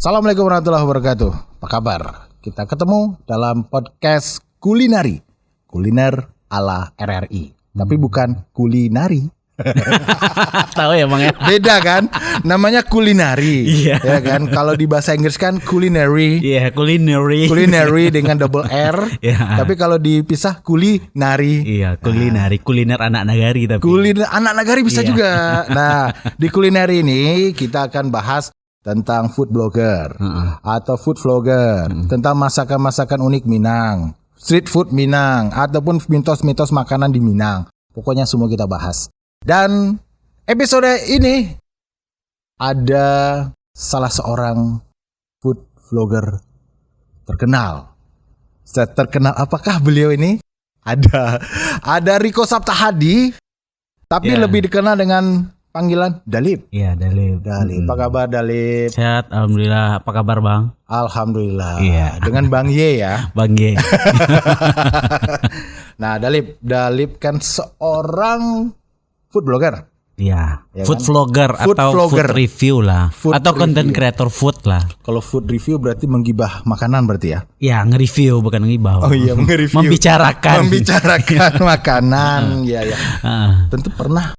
Assalamualaikum warahmatullahi wabarakatuh. Apa kabar? Kita ketemu dalam podcast kulinari. Kuliner ala RRI. Tapi bukan kulinari. Tahu ya Bang ya? Beda kan? Namanya kulinari. Iya. Ya kan? Kalau di bahasa Inggris kan culinary. Iya, culinary. Culinary dengan double R. Iya. Tapi kalau dipisah kulinari. Iya, kulinari, kuliner anak nagari tapi. Kuliner anak nagari bisa Iya. juga. Nah, di kulineri ini kita akan bahas tentang food blogger atau food vlogger, tentang masakan-masakan unik Minang, street food Minang, ataupun mitos-mitos makanan di Minang. Pokoknya semua kita bahas. Dan episode ini ada salah seorang food vlogger terkenal. Terkenal apakah beliau ini? Ada Riko Saptahadi, tapi Ya. lebih dikenal dengan panggilan Dalip. Iya, Dalip. Apa kabar Dalip? Sehat, alhamdulillah. Apa kabar Bang? Alhamdulillah. Iya. Dengan Bang Y ya. Bang G. Nah, Dalip kan seorang food blogger. Iya, Ya food kan? vlogger Food atau vlogger. food review lah. Food Atau content review. creator food lah. Kalau food review berarti menggibah makanan berarti ya? Ya, nge-review bukan nge-ibah. Oh iya, nge-review. Membicarakan. Makanan. Ya. Ah. Tentu pernah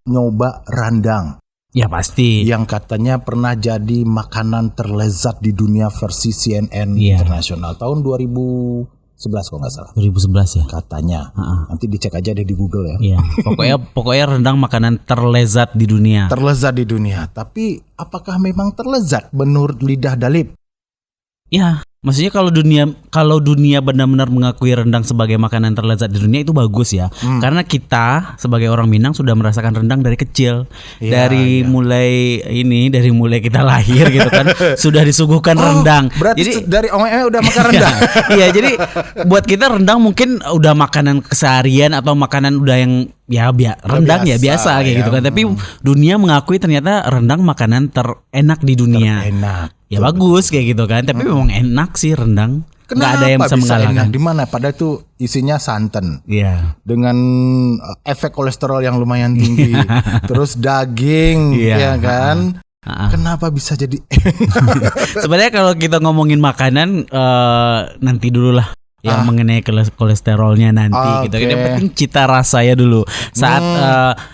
nyoba randang Ya pasti. yang katanya pernah jadi makanan terlezat di dunia versi CNN Iya. internasional tahun 2011 kalau nggak salah. 2011 ya. Katanya. Nanti dicek aja deh di Google ya. Iya, pokoknya rendang makanan terlezat di dunia. Terlezat di dunia. Tapi apakah memang terlezat menurut lidah Dalip? Ya, maksudnya kalau dunia benar-benar mengakui rendang sebagai makanan terlezat di dunia itu bagus ya. Karena kita sebagai orang Minang sudah merasakan rendang dari kecil. Iya, dari mulai kita lahir gitu kan sudah disuguhkan rendang. Berarti dari OME udah makan rendang. Iya, jadi buat kita rendang mungkin udah makanan keseharian atau makanan udah yang rendang ya biasa, biasa kayak ya. gitu kan. Tapi dunia mengakui ternyata rendang makanan terenak di dunia. Enak. Ya bagus kayak gitu kan. Tapi memang enak sih rendang. Nggak Kenapa ada yang bisa mengalahkan. enak? Di mana? Padahal itu isinya santan. Iya. Dengan efek kolesterol yang lumayan tinggi. Terus daging, Iya. ya kan? Kenapa bisa jadi Sebenarnya kalau kita ngomongin makanan nanti dulu lah yang mengenai kolesterolnya nanti gitu. Yang penting cita rasanya dulu. Saat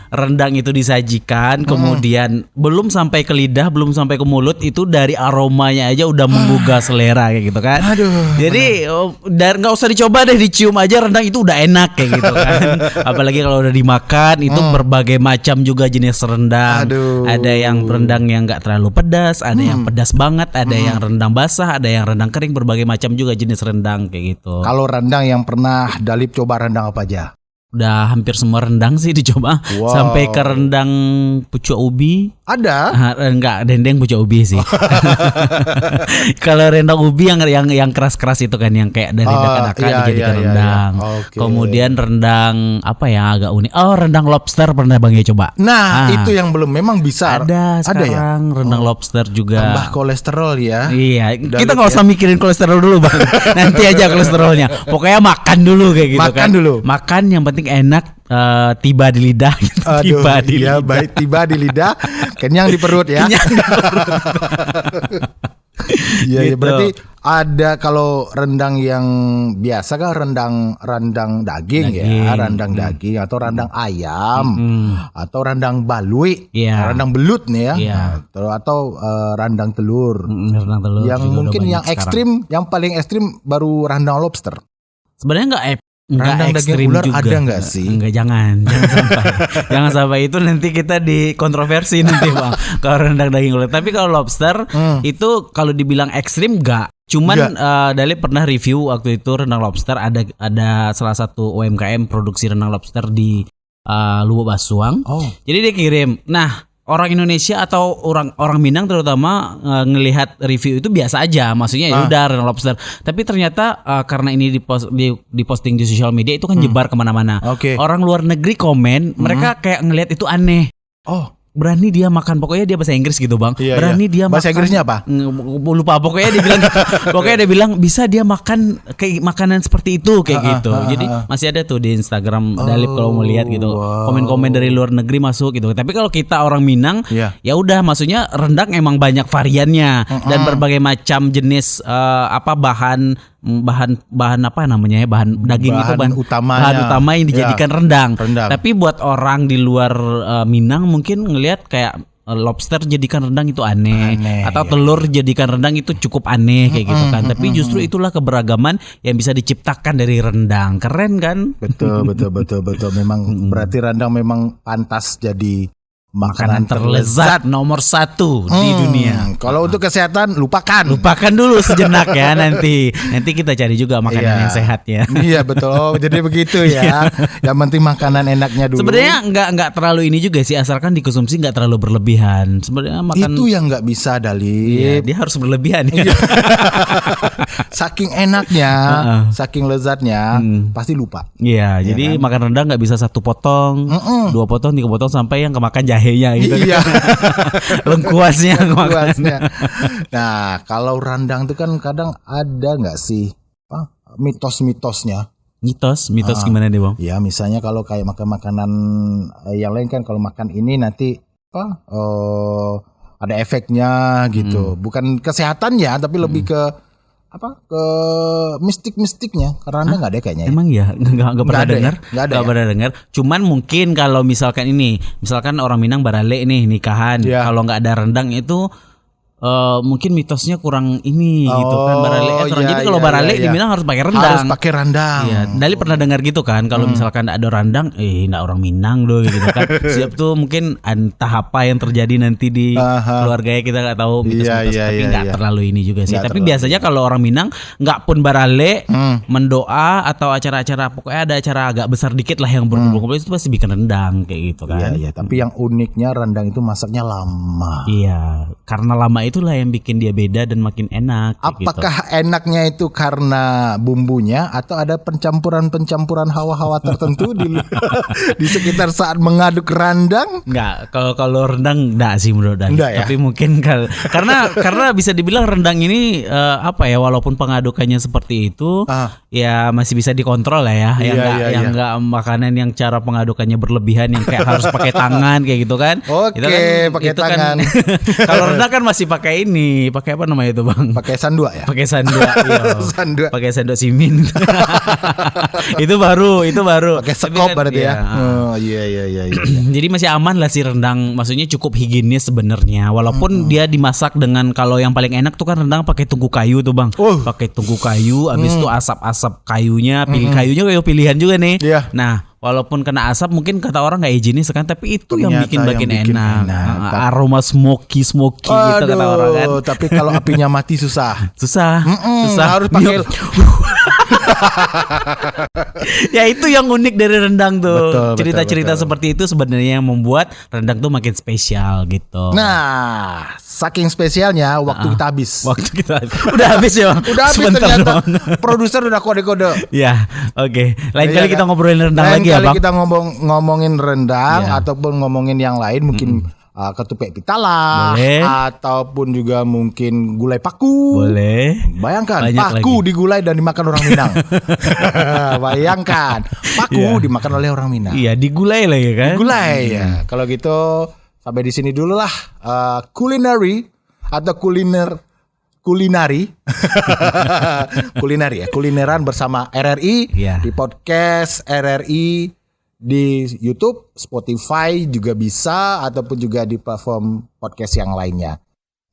rendang itu disajikan, kemudian belum sampai ke lidah, belum sampai ke mulut, itu dari aromanya aja udah menggugah selera kayak gitu kan. Aduh. Jadi nggak usah dicoba deh, dicium aja rendang itu udah enak kayak gitu kan. Apalagi kalau udah dimakan itu berbagai macam juga jenis rendang. Aduh. Ada yang rendang yang nggak terlalu pedas, ada yang pedas banget, ada yang rendang basah, ada yang rendang kering, berbagai macam juga jenis rendang kayak gitu. Kalau rendang yang pernah Dalip coba rendang apa aja? Udah hampir semua rendang sih dicoba. Wow. Sampai ke rendang pucuk ubi. Ada? Enggak, dendeng pucuk ubi sih. Kalau rendang ubi yang keras-keras itu kan, yang kayak dari daka-daka iya, dijadikan iya, rendang. iya. Oke. Kemudian rendang apa ya agak unik. Oh, rendang lobster pernah Bang ya coba. Nah, itu yang belum memang bisa. Ada ya? sekarang rendang lobster juga. Tambah kolesterol ya. Iya, Dalip kita nggak usah mikirin kolesterol dulu Bang. Nanti aja kolesterolnya. Pokoknya makan dulu kayak gitu Makan kan. dulu. Makan yang penting enak, tiba di lidah. Aduh, Tiba di iya, lidah. baik tiba di lidah, kenyang di perut ya. Kenyang di Iya, Gitu. berarti ada kalau rendang yang biasa kan rendang daging ya, rendang daging atau rendang ayam atau rendang balui, Iya. rendang belut nih ya. Iya. Atau rendang telur. Rendang telur Yang juga udah mungkin banyak yang sekarang. ekstrim, yang paling ekstrim baru rendang lobster. Sebenarnya Rendang nggak daging ekstrim ular juga. ada nggak sih? Enggak, jangan sampai. Jangan sampai itu nanti kita dikontroversi nanti Bang. Kalau rendang daging ular. Tapi kalau lobster itu kalau dibilang ekstrim enggak. Cuman Dalip pernah review waktu itu rendang lobster, ada salah satu UMKM produksi rendang lobster di Lubuk Basuang. Oh. Jadi dia kirim. Nah, orang Indonesia atau orang Minang terutama ngelihat review itu biasa aja, maksudnya ya udah rendang lobster. Tapi ternyata karena ini diposting di sosial media itu kan jebar kemana-mana. Oke. Orang luar negeri komen, mereka kayak ngelihat itu aneh. Oh. berani dia makan, pokoknya dia bahasa Inggris gitu bang. Iya, Berani dia bahasa makan, Inggrisnya apa? Lupa, pokoknya dia bilang pokoknya dia bilang bisa dia makan kayak makanan seperti itu kayak gitu. Jadi masih ada tuh di Instagram Dalip kalau mau lihat gitu. Komen-komen dari luar negeri masuk gitu. Tapi kalau kita orang Minang ya udah, maksudnya rendang emang banyak variannya dan berbagai macam jenis bahan apa namanya ya, bahan daging itu bahan utama yang dijadikan rendang. Tapi buat orang di luar Minang mungkin ngelihat kayak lobster jadikan rendang itu aneh atau telur jadikan rendang itu cukup aneh kayak gitu kan. Tapi justru itulah keberagaman yang bisa diciptakan dari rendang. Keren kan? Betul. Memang berarti rendang memang pantas jadi makanan terlezat nomor 1 di dunia. Kalau untuk kesehatan lupakan dulu sejenak ya, nanti kita cari juga makanan yang sehat ya. Iya betul. Jadi begitu ya. Yang penting makanan enaknya dulu. Sebenarnya nggak terlalu ini juga sih, asalkan dikonsumsi nggak terlalu berlebihan. Sebenarnya makan itu yang nggak bisa Dalip. Iya, dia harus berlebihan ya. Saking enaknya, saking lezatnya, pasti lupa. Iya, jadi kan? Makan rendang nggak bisa 1 potong, 2 potong, 3 potong sampai yang kemakan jahenya gitu. Iya. Lengkuasnya. Nah, kalau rendang itu kan kadang ada nggak sih mitos-mitosnya? Mitos gimana deh bang? Ya misalnya kalau kayak makan makanan yang lain kan, kalau makan ini nanti ada efeknya gitu. Bukan kesehatannya tapi lebih ke ke mistiknya, karena Anda nggak ada kayaknya. Emang ya nggak pernah dengar, nggak pernah dengar. Cuman mungkin kalau misalkan orang Minang barale nih nikahan, kalau nggak ada rendang itu mungkin mitosnya kurang ini gitu kan, barale. Jadi kalau barale di Minang harus pakai rendang. Harus pakai rendang. Iya, Dali pernah dengar gitu kan, kalau misalkan ada rendang, nggak orang Minang doh gitu kan. Siap tuh mungkin entah apa yang terjadi nanti di keluarganya, kita nggak tahu mitos-mitos, tapi nggak terlalu ini juga sih. Tapi biasanya kalau orang Minang nggak pun barale, mendoa atau acara-acara, pokoknya ada acara agak besar dikit lah yang berkumpul-kumpul, itu pasti bikin rendang kayak gitu kan. Iya. Tapi yang uniknya rendang itu masaknya lama. Iya, karena lama itulah yang bikin dia beda dan makin enak. Apakah enaknya itu karena bumbunya atau ada pencampuran hawa-hawa tertentu di sekitar saat mengaduk rendang? Enggak, kalau rendang enggak sih menurut Dali. Ya? Tapi mungkin karena bisa dibilang rendang ini walaupun pengadukannya seperti itu, ya masih bisa dikontrol lah ya. Yang enggak makanan yang cara pengadukannya berlebihan yang kayak harus pakai tangan kayak gitu kan. Oke, pakai tangan. Kalau rendang kan masih pakai apa namanya itu bang? Pakai sandua ya? Pakai sandua, iya. Pakai sandua simin. itu baru. Pakai sekop kan, berarti ya. Iya. Jadi masih aman lah si rendang, maksudnya cukup higienis sebenarnya. Walaupun dia dimasak dengan, kalau yang paling enak tuh kan rendang pakai tungku kayu tuh bang. Pakai tungku kayu, habis itu asap-asap kayunya, kayunya kayak pilihan juga nih. Nah, walaupun kena asap mungkin kata orang nggak higienis kan, tapi itu ternyata yang bikin enak. Aroma smoky gitu kata orang kan. Tapi kalau apinya mati susah. Harus pakai. Ya itu yang unik dari rendang tuh. Cerita-cerita betul. Seperti itu sebenarnya yang membuat rendang tuh makin spesial gitu. Nah, saking spesialnya waktu kita habis. Udah habis ya bang? Udah habis ternyata. Produser udah kode-kode. Ya, oke. Lain kali kita ngobrolin rendang lagi ya bang. Lain kali kita ngomongin rendang ataupun ngomongin yang lain, mungkin ketupek pitala, ataupun juga mungkin gulai paku. Boleh. Bayangkan banyak paku lagi digulai dan dimakan orang Minang. Bayangkan paku dimakan oleh orang Minang. Iya, digulai lagi kan. Digulai ya. Kalau gitu sampai di sini dulu lah culinary atau kulinari kulineran bersama RRI di podcast RRI di YouTube, Spotify juga bisa, ataupun juga di platform podcast yang lainnya.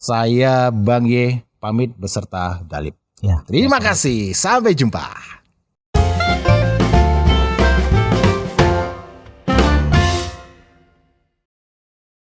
Saya Bang Ye pamit beserta Dalip. Terima kasih, sampai jumpa.